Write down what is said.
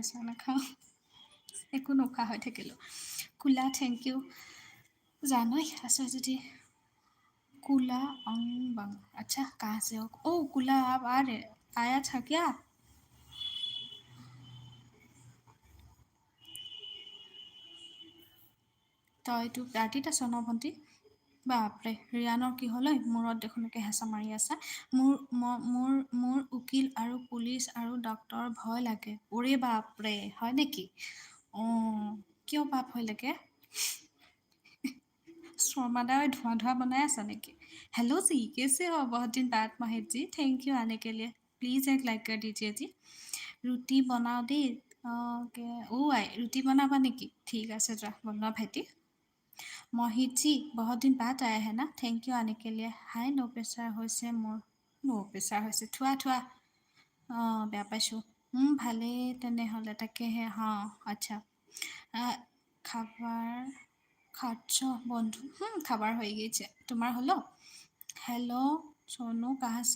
চাহ নাখাওঁ একো নোখোৱা হৈ থাকিলোঁ কোলা থেংক ইউ जानोई अच्छा जी कुला बंग अच्छा कहाँ से हो ओ कुला आप आ रहे आया था क्या তই এইটো ৰাতিত আছ ন ভণ্টি বাপৰে ৰিয়ানৰ কি হ'ল ঐ মূৰত দেখোনকে হেঁচা মাৰি আছে মোৰ উকিল আৰু পুলিচ আৰু ডক্তৰ ভয় লাগে ওৰে বাপৰে হয় নেকি অঁ কিয় বাপ ভয় লাগে शर्मादा धुआं धुआं बनाया सा नेकी हेलो जी कैसे हो बहुत दिन बाद माहिर जी थैंक यू आने के लिए प्लीज़ एक लाइक कर दीजिए जी ৰুটি বনাও দেই आई ৰুটি বনাবা নেকি ঠিক আছে যোৱা বনোৱা ভাইটি मोहित जी बहुत दिन बाद आया है ना थैंक यू आने के लिए हाई लो प्रेसार হৈছে মোৰ লো প্ৰেছাৰ হৈছে থোৱা থোৱা অঁ বেয়া পাইছোঁ ভালেই তেনেহ'লে তাকেহে हाँ আচ্ছা খাবার খাচ্ছ বন্ধু খাবার হয়ে গিয়েছে তোমার হলো हेलो सोनू कहाँ से